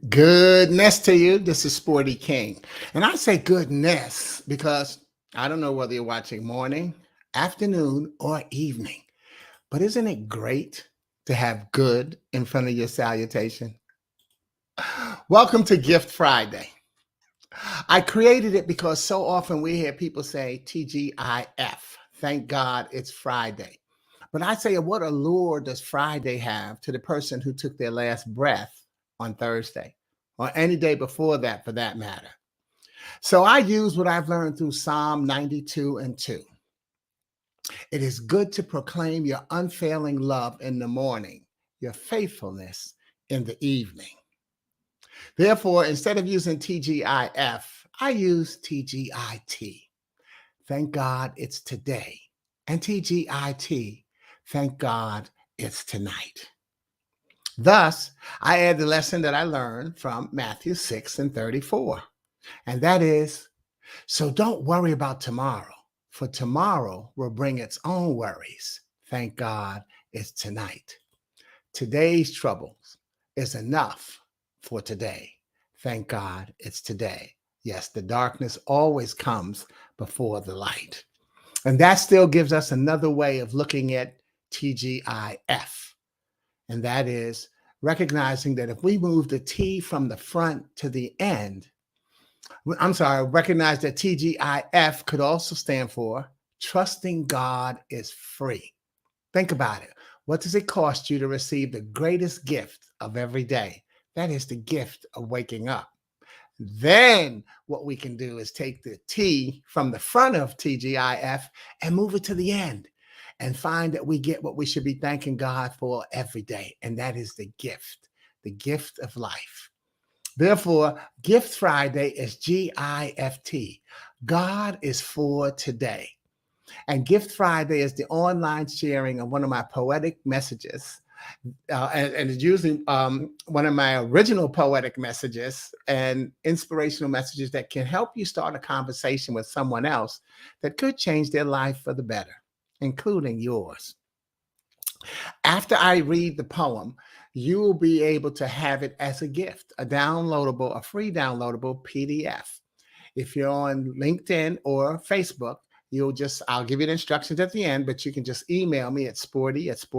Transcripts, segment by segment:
Goodness to you. This is Sporty King. And I say goodness because I don't know whether you're watching morning, afternoon, or evening. But isn't it great to have good in front of your salutation? Welcome to Gift Friday. I created it because so often we hear people say TGIF. Thank God it's Friday. But I say, what allure does Friday have to the person who took their last breath on Thursday or any day before that for that matter? So I use what I've learned through Psalm 92 and 2. It is good to proclaim your unfailing love in the morning, your faithfulness in the evening. Therefore, instead of using TGIF, I use TGIT. Thank God it's today. And TGIT, thank God it's tonight. Thus, I add the lesson that I learned from Matthew 6 and 34. And that is, so don't worry about tomorrow, for tomorrow will bring its own worries. Thank God it's tonight. Today's troubles is enough for today. Thank God it's today. Yes, the darkness always comes before the light. And that still gives us another way of looking at TGIF. And that is recognizing that if we move the T from the front to the end, recognize that TGIF could also stand for trusting God is free. Think about it. What does it cost you to receive the greatest gift of every day? That is the gift of waking up. Then what we can do is take the T from the front of TGIF and move it to the end and find that we get what we should be thanking God for every day. And that is the gift of life. Therefore, Gift Friday is GIFT. God is for today. And Gift Friday is the online sharing of one of my poetic messages. And it's usually one of my original poetic messages and inspirational messages that can help you start a conversation with someone else that could change their life for the better, including yours. After I read the poem, you will be able to have it as a gift, a free downloadable PDF. If you're on LinkedIn or Facebook, I'll give you the instructions at the end, but you can just email me at sportyking.com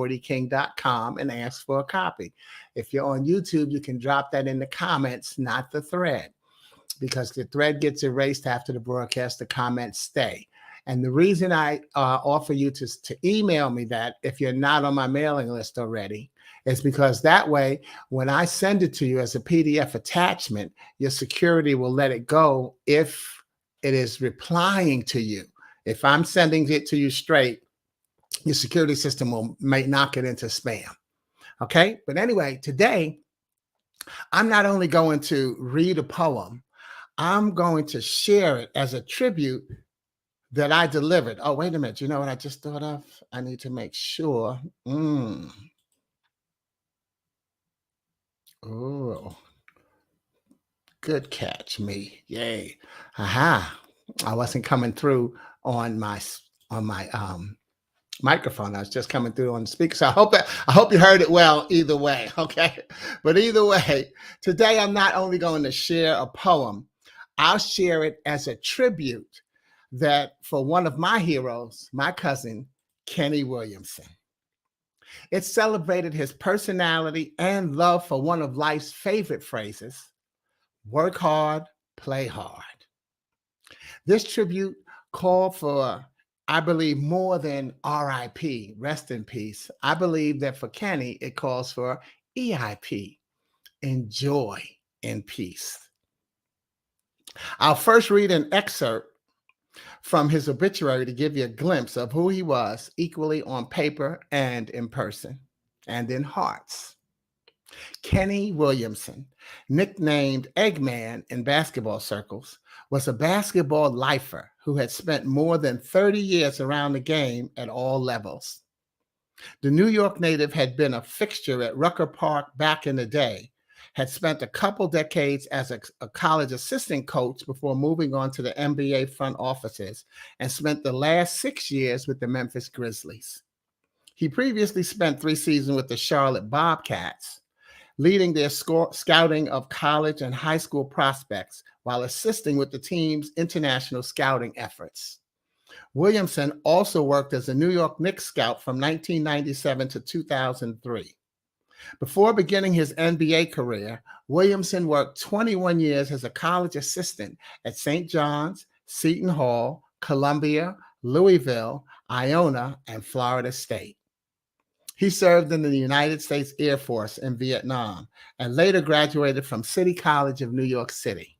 and ask for a copy. If you're on YouTube, you can drop that in the comments, not the thread, because the thread gets erased after the broadcast, the comments stay. And the reason I offer you to email me that, if you're not on my mailing list already, is because that way, when I send it to you as a PDF attachment, your security will let it go if it is replying to you. If I'm sending it to you straight, your security system might knock it into spam. Okay. But anyway, today, I'm not only going to read a poem, I'm going to share it as a tribute that I delivered. Oh, wait a minute. You know what I just thought of? I need to make sure. Oh, good catch, me. Yay. Aha. I wasn't coming through on my microphone. I was just coming through on the speaker. So I hope you heard it well either way. Okay. But either way, today I'm not only going to share a poem, I'll share it as a tribute that for one of my heroes, my cousin, Kenny Williamson. It celebrated his personality and love for one of life's favorite phrases: work hard, play hard. This tribute called for, I believe, more than RIP, rest in peace. I believe that for Kenny, it calls for EIP, enjoy in peace. I'll first read an excerpt from his obituary to give you a glimpse of who he was, equally on paper and in person and in hearts. Kenny Williamson, nicknamed Eggman in basketball circles, was a basketball lifer who had spent more than 30 years around the game at all levels. The New York native had been a fixture at Rucker Park back in the day, had spent a couple decades as a college assistant coach before moving on to the NBA front offices, and spent the last 6 years with the Memphis Grizzlies. He previously spent 3 seasons with the Charlotte Bobcats, leading their scouting of college and high school prospects while assisting with the team's international scouting efforts. Williamson also worked as a New York Knicks scout from 1997 to 2003. Before beginning his NBA career, Williamson worked 21 years as a college assistant at St. John's, Seton Hall, Columbia, Louisville, Iona, and Florida State. He served in the United States Air Force in Vietnam and later graduated from City College of New York City.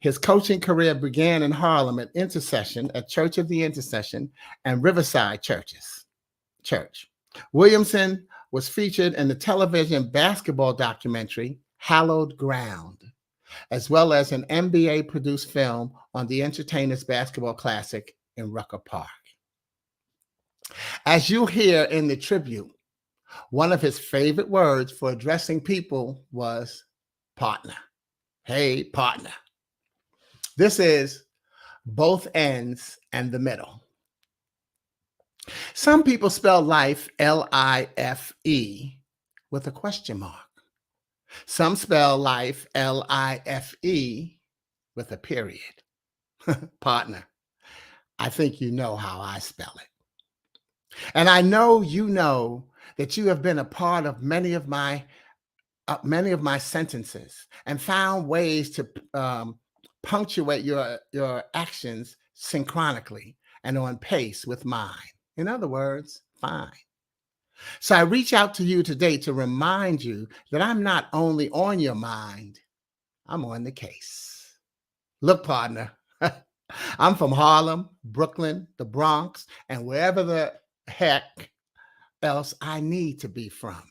His coaching career began in Harlem at Church of the Intercession and Riverside Church. Williamson was featured in the television basketball documentary Hallowed Ground, as well as an NBA-produced film on the Entertainers Basketball Classic in Rucker Park. As you hear in the tribute, one of his favorite words for addressing people was partner. Hey, partner. This is both ends and the middle. Some people spell life L-I-F-E with a question mark. Some spell life L-I-F-E with a period. Partner, I think you know how I spell it. And I know you know that you have been a part of many of my sentences and found ways to punctuate your actions synchronically and on pace with mine. In other words, fine. So I reach out to you today to remind you that I'm not only on your mind, I'm on the case. Look, partner, I'm from Harlem, Brooklyn, the Bronx, and wherever the heck else I need to be from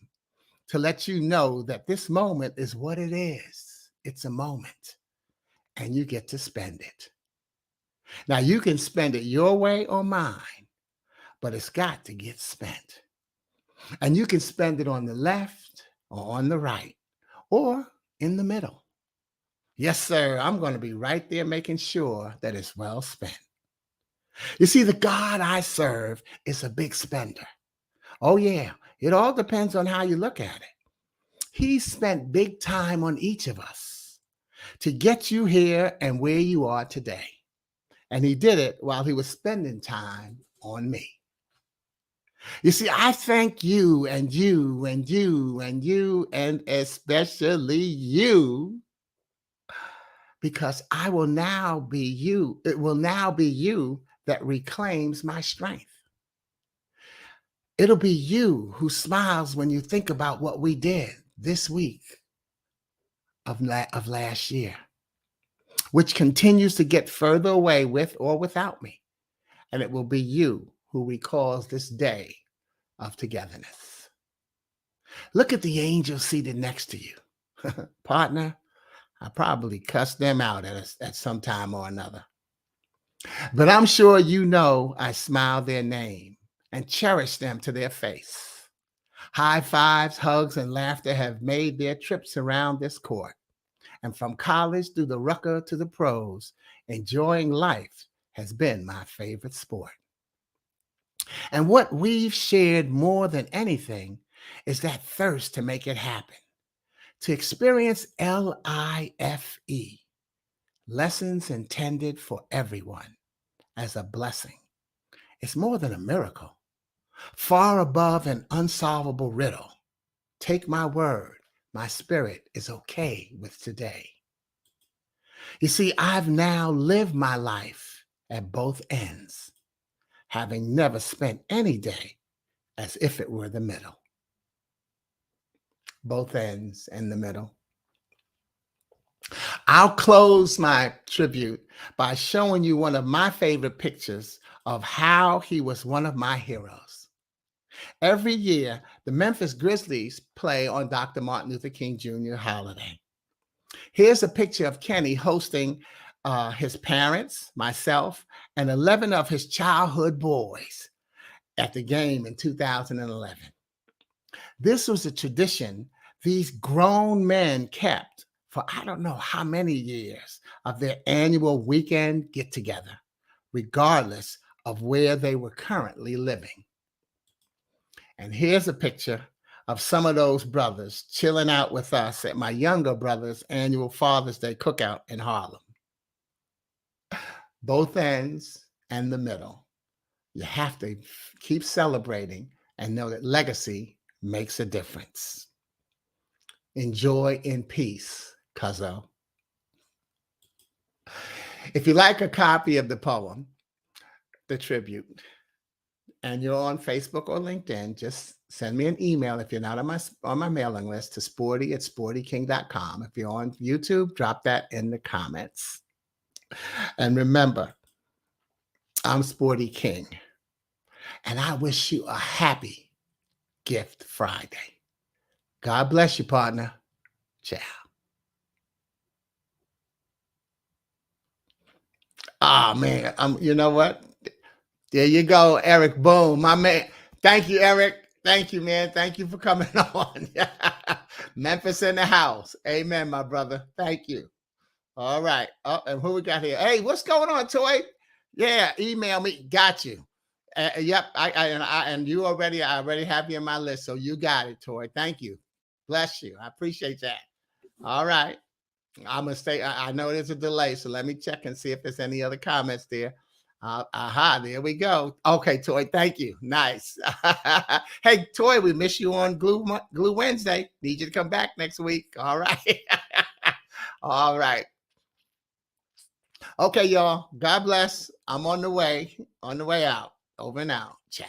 to let you know that this moment is what it is. It's a moment, and you get to spend it. Now, you can spend it your way or mine, but it's got to get spent. And you can spend it on the left or on the right or in the middle. Yes, sir, I'm going to be right there making sure that it's well spent. You see, the God I serve is a big spender. Oh, yeah, it all depends on how you look at it. He spent big time on each of us to get you here and where you are today. And he did it while he was spending time on me. You see, I thank you and you and you and you and especially you because I will now be you. It will now be you that reclaims my strength. It'll be you who smiles when you think about what we did this week of last year, which continues to get further away with or without me. And it will be you who recalls this day of togetherness. Look at the angel seated next to you. Partner, I probably cussed them out at some time or another. But I'm sure you know I smile their name and cherish them to their face. High fives, hugs, and laughter have made their trips around this court. And from college through the rucker to the pros, enjoying life has been my favorite sport. And what we've shared more than anything is that thirst to make it happen, to experience LIFE, lessons intended for everyone, as a blessing. It's more than a miracle, far above an unsolvable riddle. Take my word, my spirit is okay with today. You see, I've now lived my life at both ends, having never spent any day as if it were the middle. Both ends and the middle. I'll close my tribute by showing you one of my favorite pictures of how he was one of my heroes. Every year, the Memphis Grizzlies play on Dr. Martin Luther King Jr. holiday. Here's a picture of Kenny hosting his parents, myself, and 11 of his childhood boys at the game in 2011. This was a tradition these grown men kept for I don't know how many years of their annual weekend get-together, regardless of where they were currently living. And here's a picture of some of those brothers chilling out with us at my younger brother's annual Father's Day cookout in Harlem. Both ends and the middle. You have to keep celebrating and know that legacy makes a difference. Enjoy in peace, cuzzo. If you like a copy of the poem, the tribute, and you're on Facebook or LinkedIn, just send me an email if you're not on my mailing list to sporty@sportyking.com. If you're on YouTube, drop that in the comments. And remember, I'm Sporty King, and I wish you a happy Gift Friday. God bless you, partner. Ciao. Oh man, you know what? There you go, Eric. Boom, my man. Thank you, Eric. Thank you, man. Thank you for coming on. Memphis in the house. Amen, my brother. Thank you. All right. Oh, and who we got here? Hey, what's going on, Toy? Yeah, email me. Got you. Yep. And you already. I already have you in my list, so you got it, Toy. Thank you. Bless you. I appreciate that. All right. I'm gonna stay. I know there's a delay, so let me check and see if there's any other comments there. Aha, there we go. Okay, Toy, thank you. Nice. Hey, Toy, we miss you on Glue Wednesday. Need you to come back next week. All right. All right. Okay, y'all. God bless. I'm on the way out. Over and out. Ciao.